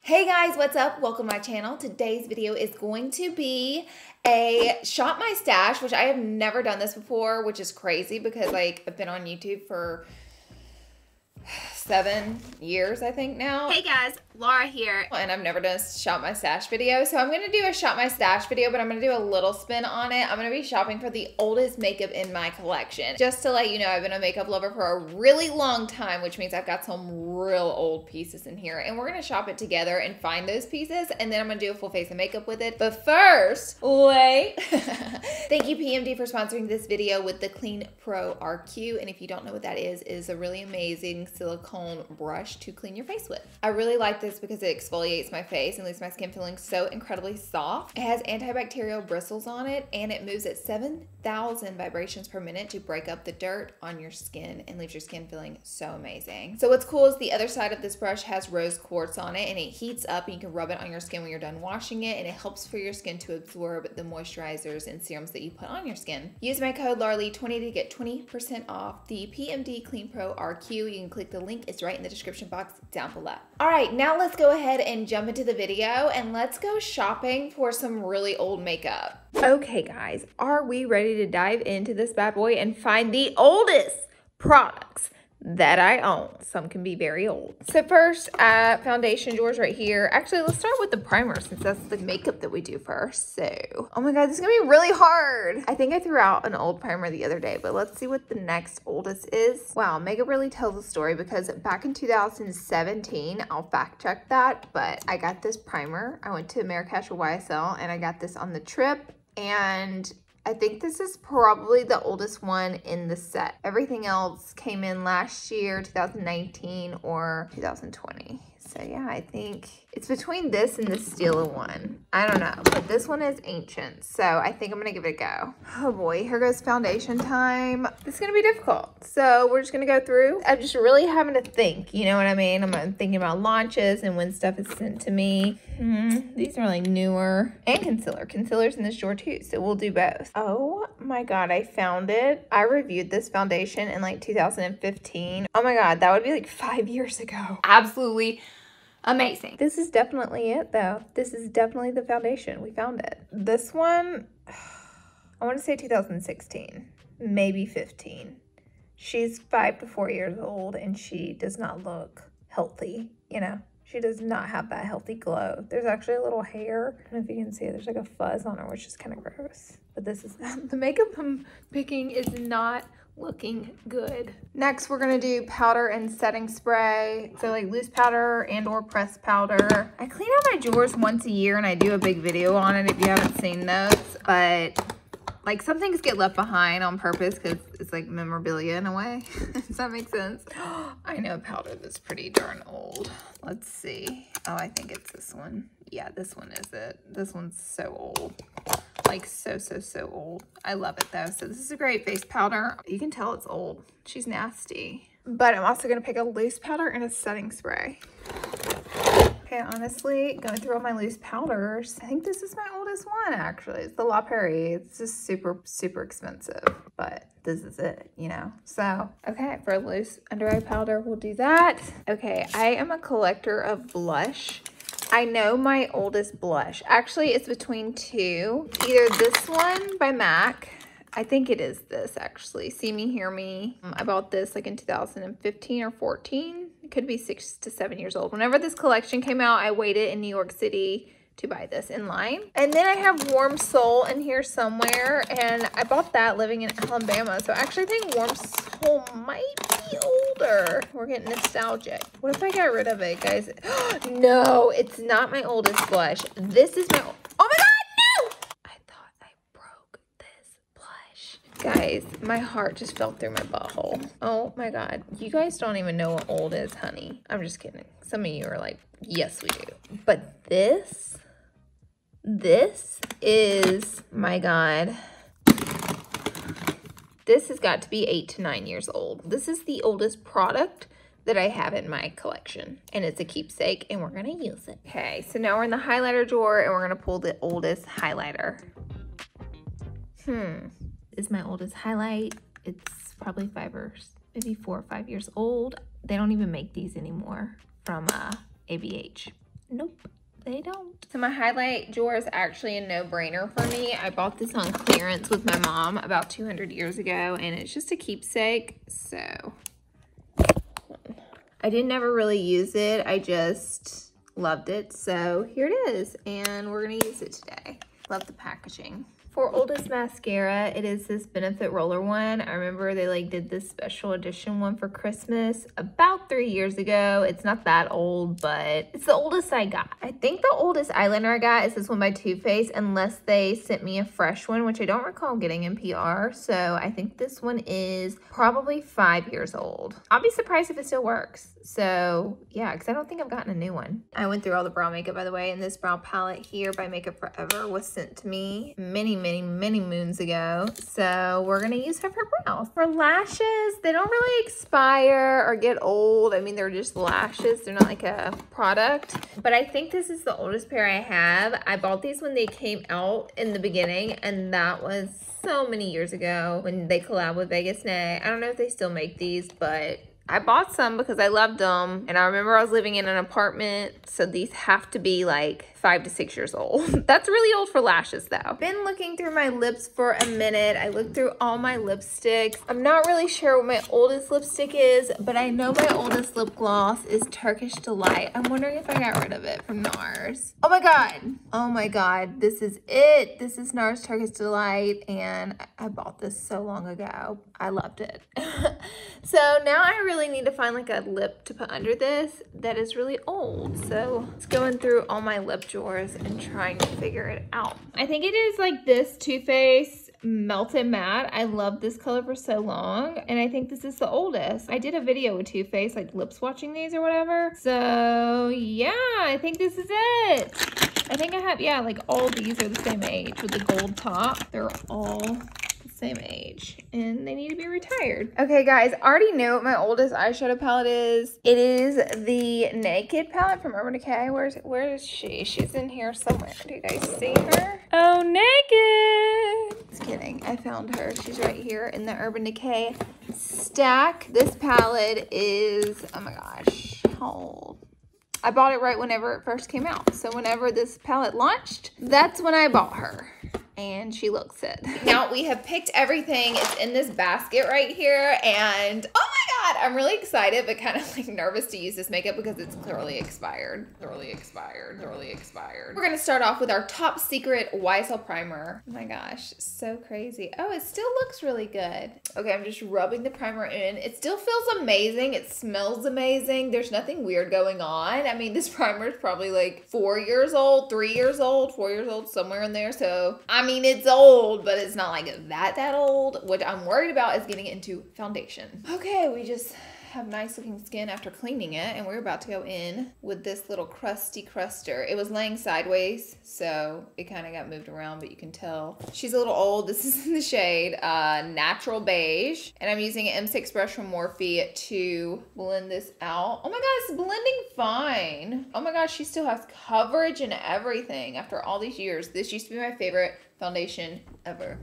Hey guys, what's up? Welcome to my channel. Today's video is going to be a shop my stash, which I have never done this before, which is crazy because like I've been on YouTube for 7 years, I think now. Hey guys, Laura here. And I've never done a shop my stash video. So I'm going to do a shop my stash video, but I'm going to do a little spin on it. I'm going to be shopping for the oldest makeup in my collection. Just to let you know, I've been a makeup lover for a really long time, which means I've got some real old pieces in here. And we're going to shop it together and find those pieces. And then I'm going to do a full face of makeup with it. But first, wait. Thank you PMD for sponsoring this video with the Clean Pro RQ. And if you don't know what that is a really amazing silicone brush to clean your face with. I really like this because it exfoliates my face and leaves my skin feeling so incredibly soft. It has antibacterial bristles on it and it moves at 7,000 vibrations per minute to break up the dirt on your skin and leaves your skin feeling so amazing. So what's cool is the other side of this brush has rose quartz on it and it heats up and you can rub it on your skin when you're done washing it, and it helps for your skin to absorb the moisturizers and serums that you put on your skin. Use my code LauraLee20 to get 20% off the PMD Clean Pro RQ. You can click the link. It's right in the description box down below. All right, now let's go ahead and jump into the video and let's go shopping for some really old makeup. Okay guys, are we ready to dive into this bad boy and find the oldest products that I own? Some can be very old. So first, foundation drawers right here. Actually, let's start with the primer since that's the makeup that we do first. So, oh my God, this is gonna be really hard. I think I threw out an old primer the other day, but let's see what the next oldest is. Wow, makeup really tells a story because back in 2017, I'll fact check that, but I got this primer. I went to Marrakesh with Wisel and I got this on the trip, and I think this is probably the oldest one in the set. Everything else came in last year, 2019 or 2020. So yeah, I think it's between this and the Stila one. I don't know, but this one is ancient. So I think I'm gonna give it a go. Oh boy, here goes foundation time. This is gonna be difficult. So we're just gonna go through. I'm just really having to think, you know what I mean? I'm thinking about launches and when stuff is sent to me. These are like newer. And concealer. Concealer's in this drawer too, so we'll do both. Oh my God, I found it. I reviewed this foundation in like 2015. Oh my God, that would be like 5 years ago. Absolutely amazing. This is definitely it though. This is definitely the foundation. We found it. This one, I want to say 2016, maybe 15. She's 5 to 4 years old and she does not look healthy, you know? She does not have that healthy glow. There's actually a little hair. I don't know if you can see it. There's like a fuzz on her, which is kind of gross. But this is, the makeup I'm picking is not looking good. Next, we're gonna do powder and setting spray. So like loose powder and or pressed powder. I clean out my drawers once a year and I do a big video on it if you haven't seen those. But like some things get left behind on purpose because it's like memorabilia in a way. Does that make sense? I know powder that's pretty darn old. Let's see. Oh, I think it's this one. Yeah, this one is it. This one's so old. Like so old. I love it though. So this is a great face powder. You can tell it's old. She's nasty. But I'm also gonna pick a loose powder and a setting spray. Okay, honestly, going through all my loose powders, I think this is my oldest one actually. It's the La Prairie. It's just super expensive, but this is it, you know? So, okay, for a loose under eye powder, we'll do that. Okay, I am a collector of blush. I know my oldest blush. Actually, it's between two. Either this one by MAC. I think it is this actually. See Me, Hear Me. I bought this like in 2015 or 14. It could be 6 to 7 years old. Whenever this collection came out, I waited in New York City to buy this in line. And then I have Warm Soul in here somewhere. And I bought that living in Alabama. So I actually think Warm Soul might be older. We're getting nostalgic. What if I got rid of it, guys? No, it's not my oldest blush. This is my, oh my God! Guys, my heart just fell through my butthole. Oh my God. You guys don't even know what old is, honey. I'm just kidding. Some of you are like, yes, we do. But this is, my God. This has got to be 8 to 9 years old. This is the oldest product that I have in my collection. And it's a keepsake and we're gonna use it. Okay, so now we're in the highlighter drawer and we're gonna pull the oldest highlighter. Is my oldest highlight. It's probably maybe 4 or 5 years old. They don't even make these anymore from ABH. Nope. they don't. So my highlight drawer is actually a no-brainer for me. I bought this on clearance with my mom about 200 years ago, and it's just a keepsake, so. I didn't ever really use it. I just loved it, so here it is, and we're gonna use it today. Love the packaging. For oldest mascara, it is this Benefit Roller one. I remember they like did this special edition one for Christmas about 3 years ago. It's not that old, but it's the oldest I got. I think the oldest eyeliner I got is this one by Too Faced, unless they sent me a fresh one, which I don't recall getting in PR. So I think this one is probably 5 years old. I'll be surprised if it still works. So yeah, because I don't think I've gotten a new one. I went through all the brow makeup, by the way, and this brow palette here by Makeup Forever was sent to me many moons ago. So we're gonna use her for brows. For lashes, they don't really expire or get old. I mean, they're just lashes. They're not like a product. But I think this is the oldest pair I have. I bought these when they came out in the beginning, and that was so many years ago when they collabed with Vegas Nay. I don't know if they still make these, but I bought some because I loved them, and I remember I was living in an apartment, so these have to be like 5 to 6 years old. That's really old for lashes though. Been looking through my lips for a minute. I looked through all my lipsticks. I'm not really sure what my oldest lipstick is, but I know my oldest lip gloss is Turkish Delight. I'm wondering if I got rid of it from Nars. Oh my God. Oh my God. This is it. This is Nars Turkish Delight, and I bought this so long ago. I loved it. So now I really need to find like a lip to put under this that is really old. So it's going through all my lip drawers and trying to figure it out. I think it is like this Too Faced Melted Matte. I loved this color for so long, and I think this is the oldest. I did a video with Too Faced, like lip swatching these or whatever. So yeah, I think this is it. I think I have, yeah, like all these are the same age with the gold top. They're all same age, and they need to be retired. Okay guys, I already know what my oldest eyeshadow palette is. It is the Naked palette from Urban Decay. Where is she? She's in here somewhere. Do you guys see her? Oh, Naked! Just kidding, I found her. She's right here in the Urban Decay stack. This palette is, oh my gosh, how old? I bought it right whenever it first came out. So whenever this palette launched, that's when I bought her. And she looks it. Now we have picked everything. It's in this basket right here, and oh my God, I'm really excited, but kind of like nervous to use this makeup because it's clearly expired. Thoroughly expired. We're gonna start off with our top secret Wisel primer. Oh my gosh, so crazy. Oh, it still looks really good. Okay, I'm just rubbing the primer in. It still feels amazing. It smells amazing. There's nothing weird going on. I mean, this primer is probably like 4 years old, 3 years old, 4 years old, somewhere in there. So I mean, it's old, but it's not like that old. What I'm worried about is getting into foundation. Okay, we just have nice looking skin after cleaning it, and we're about to go in with this little crusty cruster. It was laying sideways, so it kind of got moved around, but you can tell she's a little old. This is in the shade Natural Beige, and I'm using an M6 brush from Morphe to blend this out. Oh my God, it's blending fine. Oh my gosh, she still has coverage and everything after all these years. This used to be my favorite foundation ever.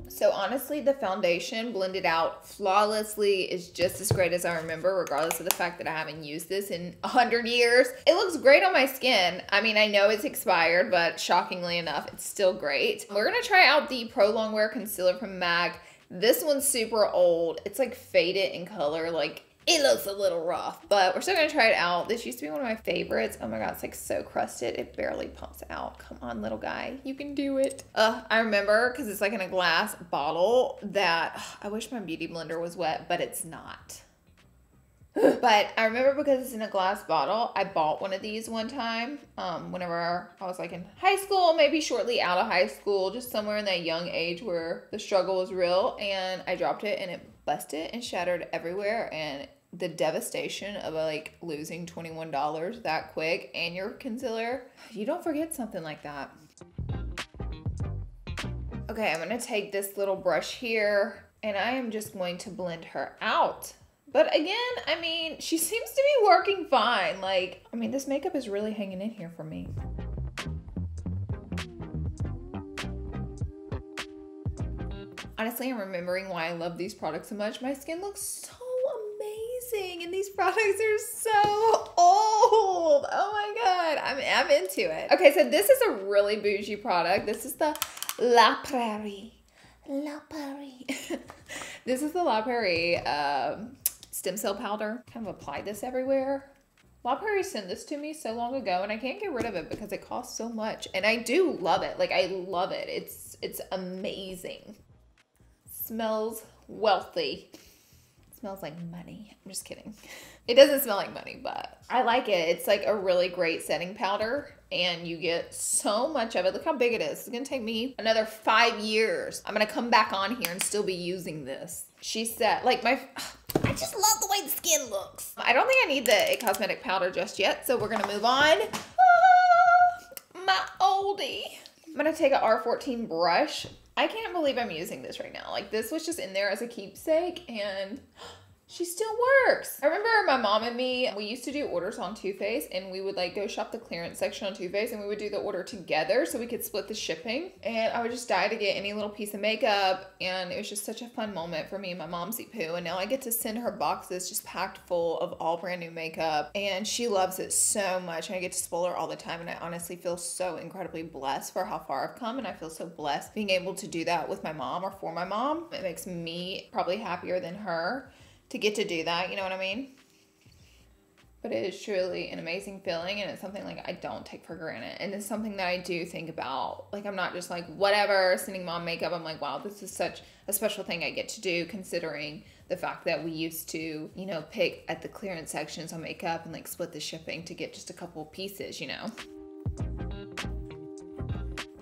So honestly, the foundation blended out flawlessly is just as great as I remember, regardless of the fact that I haven't used this in 100 years. It looks great on my skin. I mean, I know it's expired, but shockingly enough, it's still great. We're gonna try out the Prolongwear Concealer from MAC. This one's super old. It's like faded in color, like it looks a little rough, but we're still gonna try it out. This used to be one of my favorites. Oh my God, it's like so crusted. It barely pumps out. Come on, little guy, you can do it. I remember, because it's like in a glass bottle, that I wish my beauty blender was wet, but it's not. But I remember because it's in a glass bottle, I bought one of these one time whenever I was like in high school, maybe shortly out of high school, just somewhere in that young age where the struggle was real, and I dropped it and it busted and shattered everywhere, and the devastation of like losing $21 that quick and your concealer, you don't forget something like that. Okay, I'm gonna take this little brush here and I am just going to blend her out. But again, I mean, she seems to be working fine. Like, I mean, this makeup is really hanging in here for me. Honestly, I'm remembering why I love these products so much. My skin looks so amazing. And these products are so old. Oh my God, I'm into it. Okay, so this is a really bougie product. This is the La Prairie. La Prairie. This is the La Prairie stem cell powder. Kind of apply this everywhere. La Prairie sent this to me so long ago and I can't get rid of it because it costs so much. And I do love it. Like, I love it. It's amazing. Smells wealthy. Smells like money. I'm just kidding. It doesn't smell like money, but I like it. It's like a really great setting powder and you get so much of it. Look how big it is. It's gonna take me another 5 years. I'm gonna come back on here and still be using this. She said, like I just love the way the skin looks. I don't think I need the It Cosmetic powder just yet, so we're gonna move on. My oldie. I'm gonna take a R14 brush. I can't believe I'm using this right now. Like, this was just in there as a keepsake and she still works. I remember my mom and me, we used to do orders on Too Faced and we would like go shop the clearance section on Too Faced and we would do the order together so we could split the shipping. And I would just die to get any little piece of makeup and it was just such a fun moment for me and my momsy poo. And now I get to send her boxes just packed full of all brand new makeup and she loves it so much and I get to spoil her all the time and I honestly feel so incredibly blessed for how far I've come and I feel so blessed being able to do that with my mom or for my mom. It makes me probably happier than her to get to do that, you know what I mean? But it is truly an amazing feeling and it's something like I don't take for granted. And it's something that I do think about. Like, I'm not just like, whatever, sending mom makeup. I'm like, wow, this is such a special thing I get to do considering the fact that we used to, you know, pick at the clearance sections on makeup and like split the shipping to get just a couple of pieces, you know?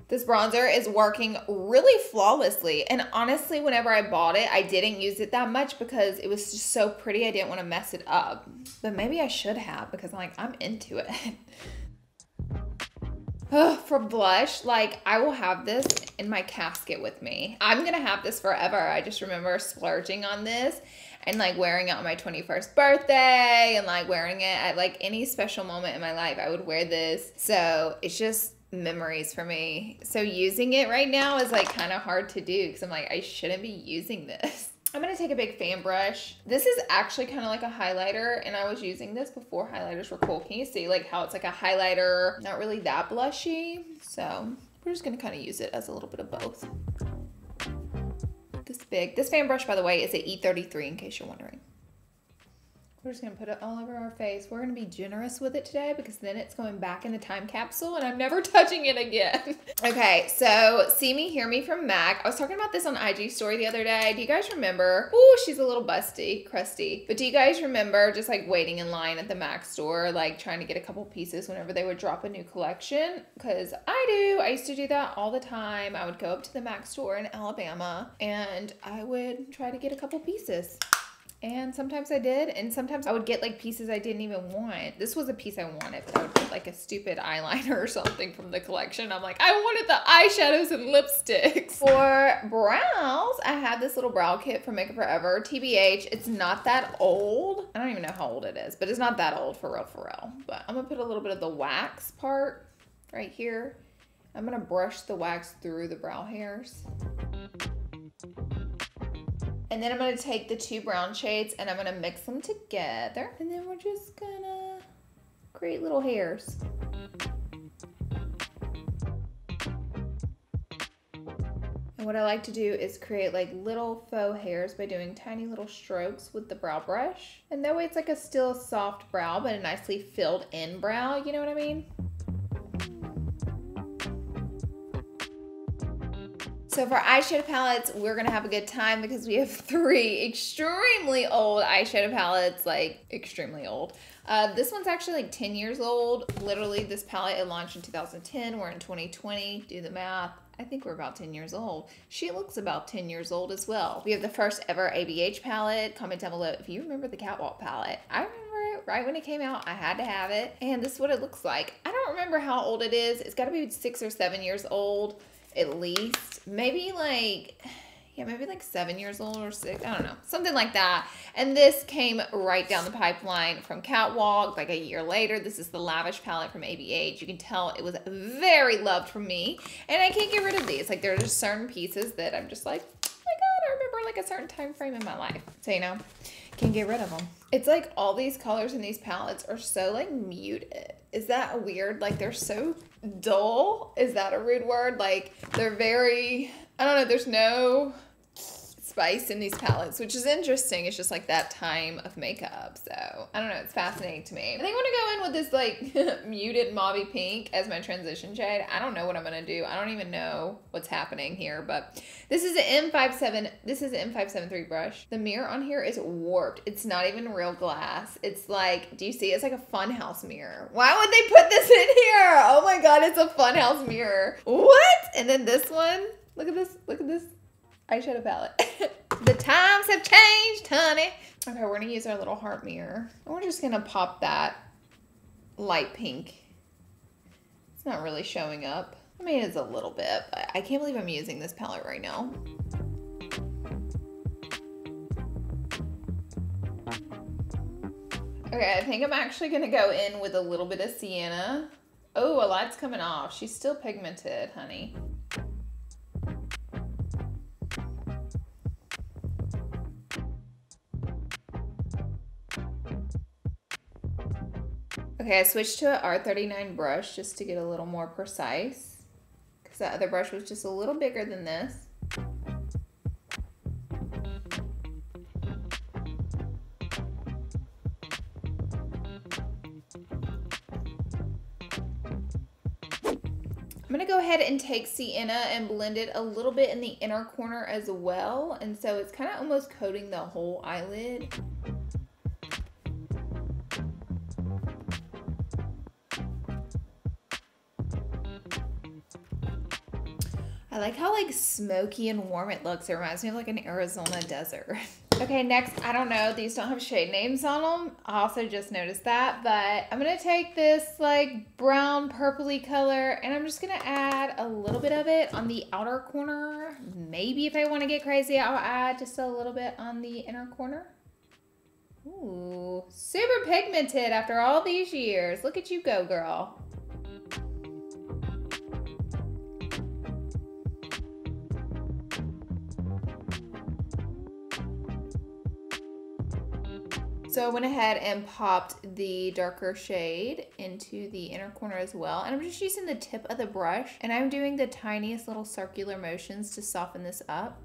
This bronzer is working really flawlessly. And honestly, whenever I bought it, I didn't use it that much because it was just so pretty. I didn't want to mess it up. But maybe I should have because I'm into it. For blush, like I will have this in my casket with me. I'm gonna have this forever. I just remember splurging on this and like wearing it on my 21st birthday and like wearing it at like any special moment in my life. I would wear this. So it's just memories for me. So using it right now is like kind of hard to do because I'm like, I shouldn't be using this. I'm going to take a big fan brush. This is actually kind of like a highlighter and I was using this before highlighters were cool. Can you see like how it's like a highlighter, not really that blushy. So we're just going to kind of use it as a little bit of both. This fan brush, by the way, is an E33 in case you're wondering. We're just gonna put it all over our face. We're gonna be generous with it today because then it's going back in the time capsule and I'm never touching it again. Okay, so See Me, Hear Me from MAC. I was talking about this on IG story the other day. Do you guys remember? Ooh, she's a little busty, crusty. But do you guys remember just like waiting in line at the MAC store, like trying to get a couple pieces whenever they would drop a new collection? Because I used to do that all the time. I would go up to the MAC store in Alabama and I would try to get a couple pieces. And sometimes I did, and sometimes I would get like pieces I didn't even want. This was a piece I wanted, but I would get like a stupid eyeliner or something from the collection. I'm like, I wanted the eyeshadows and lipsticks. For brows, I have this little brow kit from Makeup Forever. TBH, it's not that old. I don't even know how old it is, but it's not that old for real. But I'm gonna put a little bit of the wax part right here. I'm gonna brush the wax through the brow hairs. And then I'm gonna take the two brown shades and I'm gonna mix them together. And then we're just gonna create little hairs. And what I like to do is create like little faux hairs by doing tiny little strokes with the brow brush. And that way it's like a still soft brow, but a nicely filled in brow, you know what I mean? So for eyeshadow palettes, we're gonna have a good time because we have 3 extremely old eyeshadow palettes, like extremely old. This one's actually like 10 years old. Literally, this palette, it launched in 2010. We're in 2020. Do the math. I think we're about 10 years old. She looks about 10 years old as well. We have the first ever ABH palette. Comment down below if you remember the Catwalk palette. I remember it right when it came out. I had to have it. And this is what it looks like. I don't remember how old it is. It's gotta be 6 or 7 years old. At least, maybe like 7 years old or 6, I don't know, something like that. And this came right down the pipeline from Catwalk, like a year later. This is the Lavish palette from ABH. You can tell it was very loved from me, and I can't get rid of these. Like, there are just certain pieces that I'm just like, oh my God, I remember like a certain time frame in my life. So, you know, can't get rid of them. It's like all these colors in these palettes are so like muted. Is that weird? Like they're so dull. Is that a rude word? Like they're very, I don't know, there's no spice in these palettes, which is interesting. It's just like that time of makeup. So I don't know, it's fascinating to me. I think I'm gonna go in with this like muted mauvey pink as my transition shade. I don't know what I'm gonna do. I don't even know what's happening here, but this is an M573 brush. The mirror on here is warped. It's not even real glass. It's like, do you see? It's like a funhouse mirror. Why would they put this in here? Oh my God, it's a funhouse mirror. What? And then this one, look at this eyeshadow palette. The times have changed, honey. Okay, we're gonna use our little heart mirror. And we're just gonna pop that light pink. It's not really showing up. I mean, it's a little bit, but I can't believe I'm using this palette right now. Okay, I think I'm actually gonna go in with a little bit of sienna. Oh, a light's coming off. She's still pigmented, honey. Okay, I switched to an R39 brush just to get a little more precise because that other brush was just a little bigger than this. I'm gonna go ahead and take sienna and blend it a little bit in the inner corner as well. And so it's kind of almost coating the whole eyelid. I like how like smoky and warm it looks. It reminds me of like an Arizona desert. Okay, next, I don't know, these don't have shade names on them. I also just noticed that, but I'm gonna take this like brown purpley color and I'm just gonna add a little bit of it on the outer corner. Maybe if I wanna get crazy, I'll add just a little bit on the inner corner. Ooh, super pigmented after all these years. Look at you go, girl. So I went ahead and popped the darker shade into the inner corner as well. And I'm just using the tip of the brush and I'm doing the tiniest little circular motions to soften this up.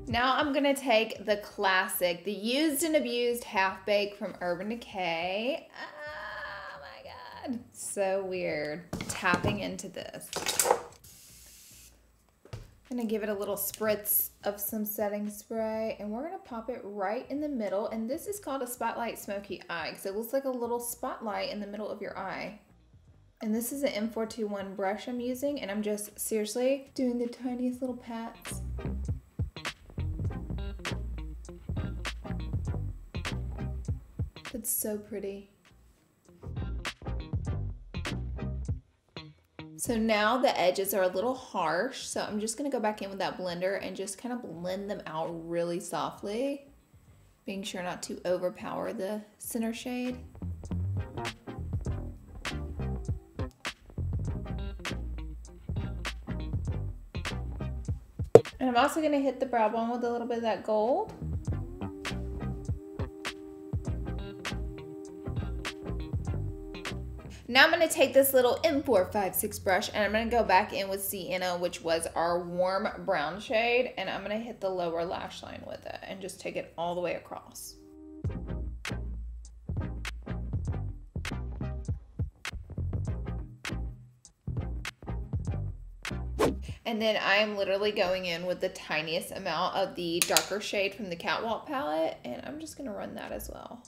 Now I'm gonna take the classic, the used and abused half bake from Urban Decay. Oh my God, so weird. Tapping into this. I'm gonna give it a little spritz of some setting spray and we're gonna pop it right in the middle. And this is called a Spotlight Smokey Eye because it looks like a little spotlight in the middle of your eye. And this is an M421 brush I'm using and I'm just seriously doing the tiniest little pats. It's so pretty. So now the edges are a little harsh, so I'm just gonna go back in with that blender and just kind of blend them out really softly, being sure not to overpower the center shade. And I'm also gonna hit the brow bone with a little bit of that gold. Now I'm going to take this little M456 brush and I'm going to go back in with Sienna, which was our warm brown shade, and I'm going to hit the lower lash line with it and just take it all the way across. And then I am literally going in with the tiniest amount of the darker shade from the Catwalk palette, and I'm just going to run that as well.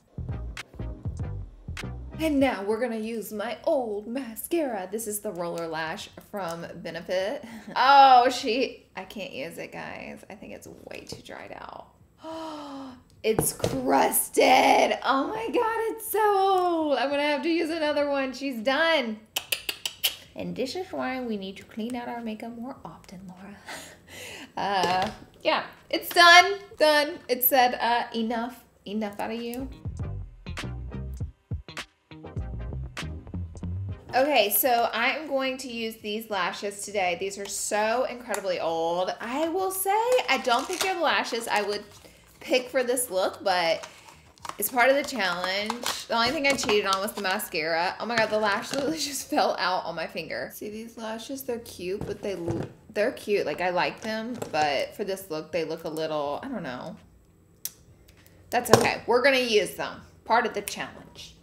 And now we're gonna use my old mascara. This is the Roller Lash from Benefit. Oh, I can't use it, guys. I think it's way too dried out. It's crusted. Oh my God, it's so old. I'm gonna have to use another one. She's done. And this is why we need to clean out our makeup more often, Laura. Yeah, it's done. Done. It said enough out of you. Okay, so I'm going to use these lashes today. These are so incredibly old. I will say, I don't think they're the lashes I would pick for this look, but it's part of the challenge. The only thing I cheated on was the mascara. Oh my god, the lash literally just fell out on my finger. See these lashes? They're cute, but they're cute. Like, I like them, but for this look, they look a little, I don't know. That's okay. We're gonna use them. Part of the challenge.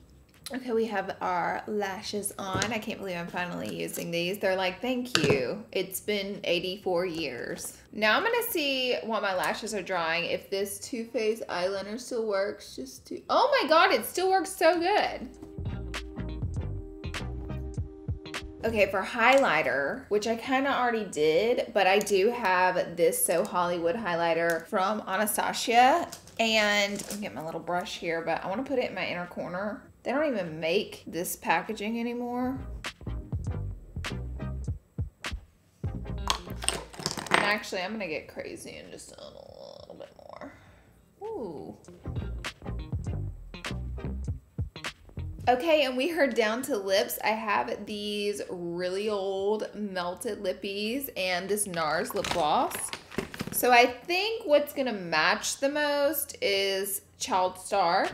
Okay, we have our lashes on. I can't believe I'm finally using these. They're like, thank you. It's been 84 years. Now I'm gonna see while my lashes are drying if this Too Faced eyeliner still works. Oh my god, it still works so good. Okay, for highlighter, which I kind of already did, but I do have this So Hollywood highlighter from Anastasia. And I'm getting my little brush here, but I want to put it in my inner corner. They don't even make this packaging anymore. And actually, I'm gonna get crazy and just a little bit more. Ooh. Okay, and we are down to lips. I have these really old melted lippies and this Nars Lip Gloss. So I think what's gonna match the most is Child Star.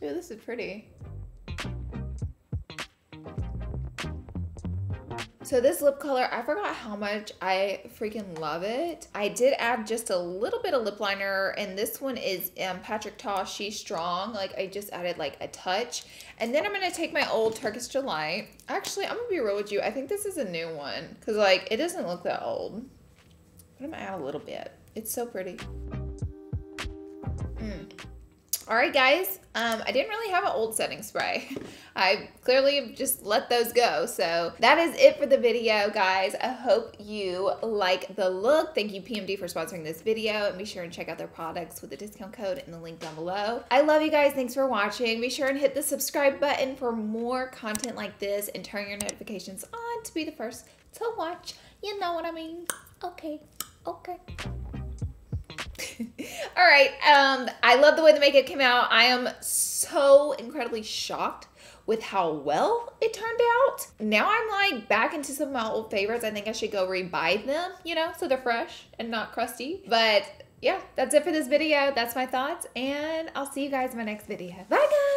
Ooh, this is pretty. So this lip color, I forgot how much I freaking love it. I did add just a little bit of lip liner, and this one is Patrick Ta She's Strong. Like, I just added like a touch. And then I'm gonna take my old Turkish Delight. Actually, I'm gonna be real with you. I think this is a new one, because like, it doesn't look that old. But I'm gonna add a little bit. It's so pretty. All right, guys, I didn't really have an old setting spray. I clearly just let those go. So that is it for the video, guys. I hope you like the look. Thank you, PMD, for sponsoring this video. And be sure and check out their products with the discount code in the link down below. I love you guys. Thanks for watching. Be sure and hit the subscribe button for more content like this and turn your notifications on to be the first to watch. You know what I mean? Okay. All right, I love the way the makeup came out. I am so incredibly shocked with how well it turned out. Now I'm like back into some of my old favorites. I think I should go rebuy them, you know, so they're fresh and not crusty. But yeah, that's it for this video. That's my thoughts, and I'll see you guys in my next video. Bye, guys.